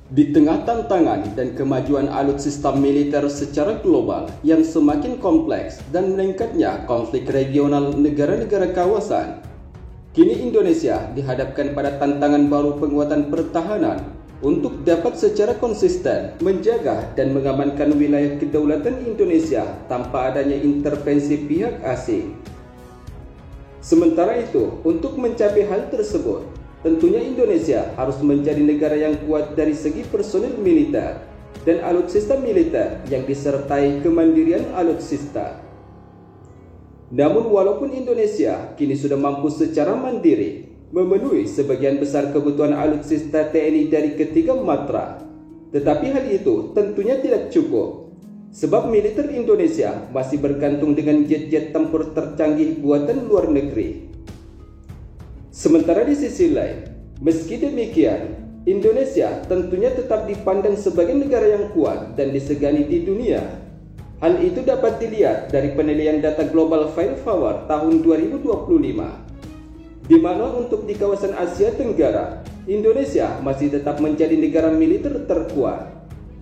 Di tengah tantangan dan kemajuan alutsista militer secara global yang semakin kompleks dan meningkatnya konflik regional negara-negara kawasan, kini Indonesia dihadapkan pada tantangan baru penguatan pertahanan untuk dapat secara konsisten menjaga dan mengamankan wilayah kedaulatan Indonesia tanpa adanya intervensi pihak asing. Sementara itu, untuk mencapai hal tersebut, tentunya Indonesia harus menjadi negara yang kuat dari segi personil militer dan alutsista militer yang disertai kemandirian alutsista. Namun walaupun Indonesia kini sudah mampu secara mandiri memenuhi sebagian besar kebutuhan alutsista TNI dari ketiga matra, tetapi hal itu tentunya tidak cukup, sebab militer Indonesia masih bergantung dengan jet-jet tempur tercanggih buatan luar negeri. Sementara di sisi lain, meski demikian, Indonesia tentunya tetap dipandang sebagai negara yang kuat dan disegani di dunia. Hal itu dapat dilihat dari penilaian data Global Firepower tahun 2025, di mana untuk di kawasan Asia Tenggara, Indonesia masih tetap menjadi negara militer terkuat.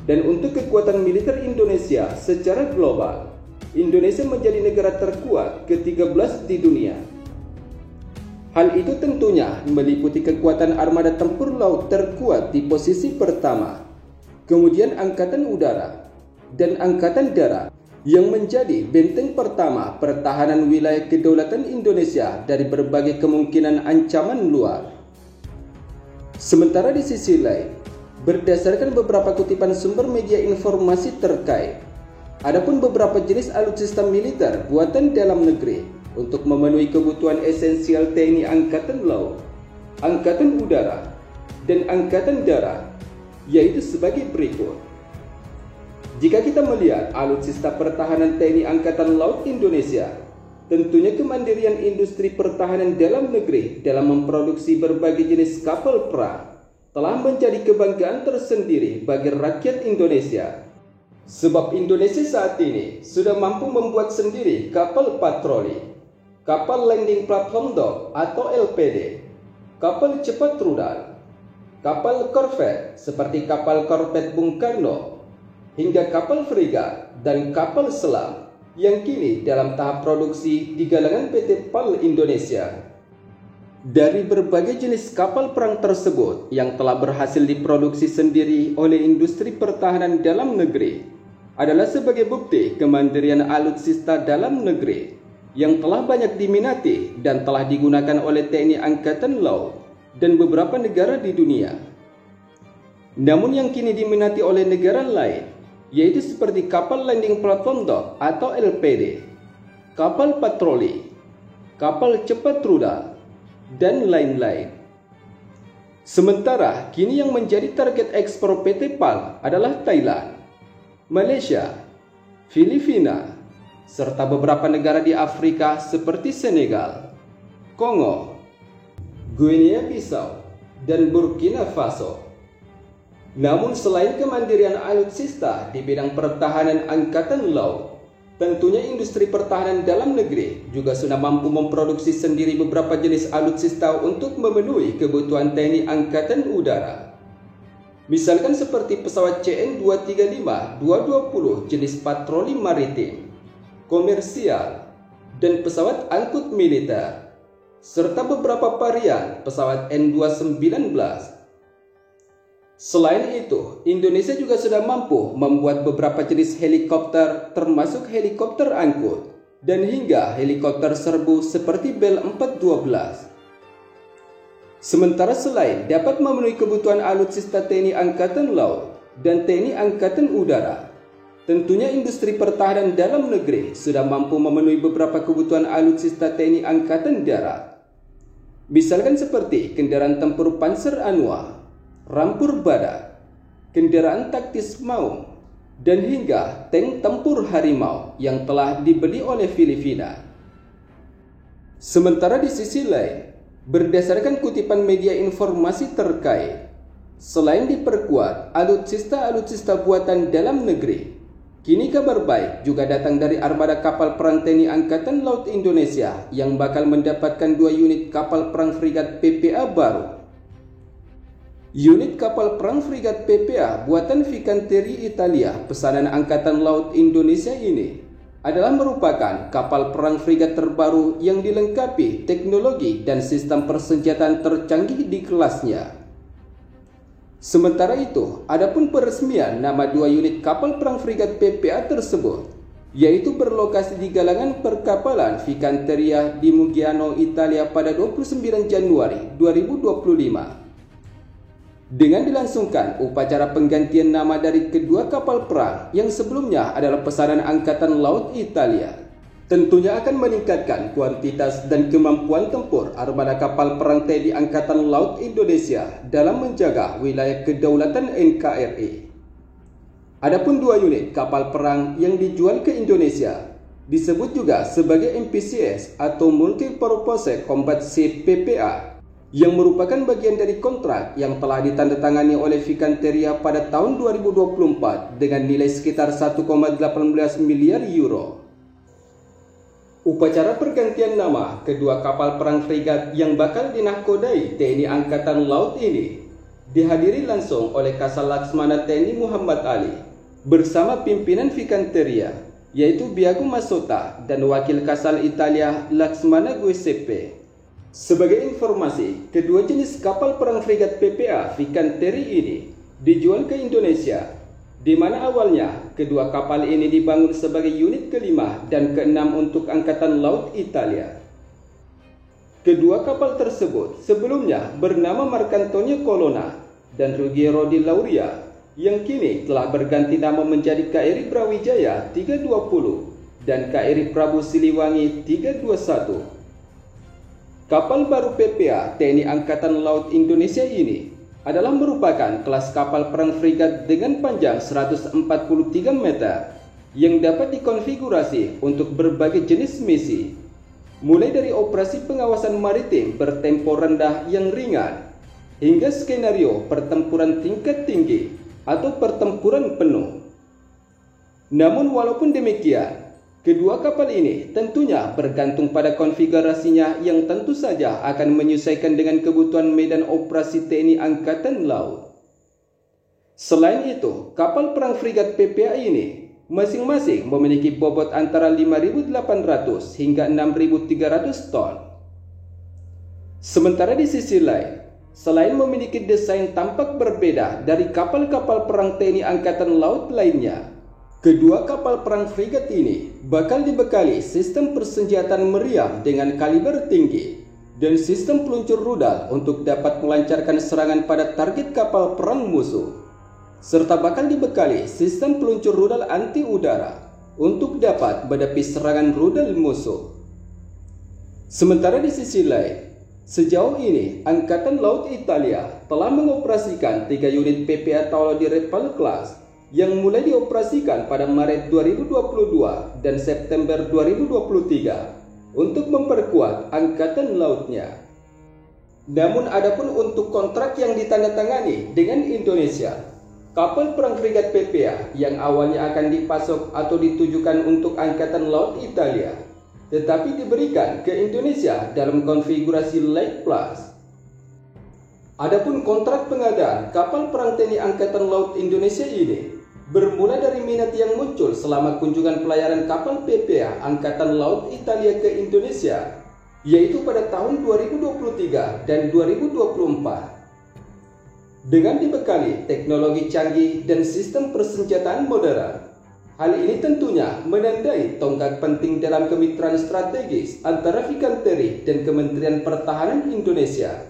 Dan untuk kekuatan militer Indonesia secara global, Indonesia menjadi negara terkuat ke-13 di dunia. Hal itu tentunya meliputi kekuatan armada tempur laut terkuat di posisi pertama, kemudian angkatan udara, dan angkatan darat yang menjadi benteng pertama pertahanan wilayah kedaulatan Indonesia dari berbagai kemungkinan ancaman luar. Sementara di sisi lain, berdasarkan beberapa kutipan sumber media informasi terkait, adapun beberapa jenis alutsista militer buatan dalam negeri untuk memenuhi kebutuhan esensial TNI Angkatan Laut, Angkatan Udara, dan Angkatan Darat, yaitu sebagai berikut. Jika kita melihat alutsista pertahanan TNI Angkatan Laut Indonesia, tentunya kemandirian industri pertahanan dalam negeri dalam memproduksi berbagai jenis kapal perang telah menjadi kebanggaan tersendiri bagi rakyat Indonesia. Sebab Indonesia saat ini sudah mampu membuat sendiri kapal patroli, kapal landing platform dock atau LPD, kapal cepat rudal, kapal korvet seperti kapal korvet Bung Karno, hingga kapal frigat dan kapal selam yang kini dalam tahap produksi di galangan PT PAL Indonesia. Dari berbagai jenis kapal perang tersebut yang telah berhasil diproduksi sendiri oleh industri pertahanan dalam negeri adalah sebagai bukti kemandirian alutsista dalam negeri yang telah banyak diminati dan telah digunakan oleh TNI Angkatan Laut dan beberapa negara di dunia. Namun yang kini diminati oleh negara lain, yaitu seperti kapal landing platform dock atau LPD, kapal patroli, kapal cepat rudal, dan lain-lain. Sementara kini yang menjadi target ekspor PT PAL adalah Thailand, Malaysia, Filipina, serta beberapa negara di Afrika seperti Senegal, Kongo, Guinea-Bissau, dan Burkina Faso. Namun selain kemandirian alutsista di bidang pertahanan Angkatan Laut, tentunya industri pertahanan dalam negeri juga sudah mampu memproduksi sendiri beberapa jenis alutsista untuk memenuhi kebutuhan TNI Angkatan Udara. Misalkan seperti pesawat CN-235-220 jenis patroli maritim, komersial, dan pesawat angkut militer, serta beberapa varian pesawat N219. Selain itu, Indonesia juga sudah mampu membuat beberapa jenis helikopter termasuk helikopter angkut dan hingga helikopter serbu seperti Bell 412. Sementara selain dapat memenuhi kebutuhan alutsista TNI Angkatan Laut dan TNI Angkatan Udara, tentunya industri pertahanan dalam negeri sudah mampu memenuhi beberapa kebutuhan alutsista TNI Angkatan Darat. Misalkan seperti kendaraan tempur Panzer Anua, rampur badak, kendaraan taktis Maung, dan hingga tank tempur Harimau yang telah dibeli oleh Filipina. Sementara di sisi lain, berdasarkan kutipan media informasi terkait, selain diperkuat alutsista buatan dalam negeri, kini kabar baik juga datang dari armada kapal perang TNI Angkatan Laut Indonesia yang bakal mendapatkan 2 unit kapal perang frigat PPA baru. Unit kapal perang frigat PPA buatan Fincantieri Italia pesanan Angkatan Laut Indonesia ini adalah merupakan kapal perang frigat terbaru yang dilengkapi teknologi dan sistem persenjataan tercanggih di kelasnya. Sementara itu, adapun peresmian nama dua unit kapal perang frigat PPA tersebut, yaitu berlokasi di galangan perkapalan Fincantieri di Muggiano, Italia pada 29 Januari 2025. Dengan dilangsungkan upacara penggantian nama dari kedua kapal perang yang sebelumnya adalah pesanan Angkatan Laut Italia, tentunya akan meningkatkan kuantitas dan kemampuan tempur armada kapal perang TNI Angkatan Laut Indonesia dalam menjaga wilayah kedaulatan NKRI. Adapun dua unit kapal perang yang dijual ke Indonesia disebut juga sebagai MPCS atau Multi-Purpose Combat Ship PPA, yang merupakan bagian dari kontrak yang telah ditandatangani oleh Fincantieri pada tahun 2024 dengan nilai sekitar 1,18 miliar euro. Upacara pergantian nama kedua kapal perang frigat yang bakal dinahkodai TNI Angkatan Laut ini dihadiri langsung oleh Kasal Laksmana TNI Muhammad Ali bersama pimpinan Fincantieri, yaitu Biago Massota dan Wakil Kasal Italia Laksmana Giuseppe. Sebagai informasi, kedua jenis kapal perang frigat PPA Fincantieri ini dijual ke Indonesia, di mana awalnya kedua kapal ini dibangun sebagai unit kelima dan keenam untuk Angkatan Laut Italia. Kedua kapal tersebut sebelumnya bernama Marcantonio Colonna dan Ruggiero di Lauria, yang kini telah berganti nama menjadi KRI Brawijaya 320 dan KRI Prabu Siliwangi 321. Kapal baru PPA TNI Angkatan Laut Indonesia ini adalah merupakan kelas kapal perang frigat dengan panjang 143 meter yang dapat dikonfigurasi untuk berbagai jenis misi, mulai dari operasi pengawasan maritim bertempo rendah yang ringan hingga skenario pertempuran tingkat tinggi atau pertempuran penuh. Namun walaupun demikian, kedua kapal ini tentunya bergantung pada konfigurasinya yang tentu saja akan menyesuaikan dengan kebutuhan medan operasi TNI Angkatan Laut. Selain itu, kapal perang frigat PPA ini masing-masing memiliki bobot antara 5.800 hingga 6.300 ton. Sementara di sisi lain, selain memiliki desain tampak berbeda dari kapal-kapal perang TNI Angkatan Laut lainnya, kedua kapal perang frigat ini bakal dibekali sistem persenjataan meriam dengan kaliber tinggi dan sistem peluncur rudal untuk dapat melancarkan serangan pada target kapal perang musuh, serta bakal dibekali sistem peluncur rudal anti udara untuk dapat menghadapi serangan rudal musuh. Sementara di sisi lain, sejauh ini Angkatan Laut Italia telah mengoperasikan 3 unit PPA Taolo di Rafale Class yang mulai dioperasikan pada Maret 2022 dan September 2023 untuk memperkuat angkatan lautnya. Namun adapun untuk kontrak yang ditandatangani dengan Indonesia, kapal perang frigat PPA yang awalnya akan dipasok atau ditujukan untuk Angkatan Laut Italia, tetapi diberikan ke Indonesia dalam konfigurasi Lake Plus. Adapun kontrak pengadaan kapal perang TNI Angkatan Laut Indonesia ini bermula dari minat yang muncul selama kunjungan pelayaran kapal PPA Angkatan Laut Italia ke Indonesia, yaitu pada tahun 2023 dan 2024. Dengan dibekali teknologi canggih dan sistem persenjataan modern, hal ini tentunya menandai tonggak penting dalam kemitraan strategis antara Fincantieri dan Kementerian Pertahanan Indonesia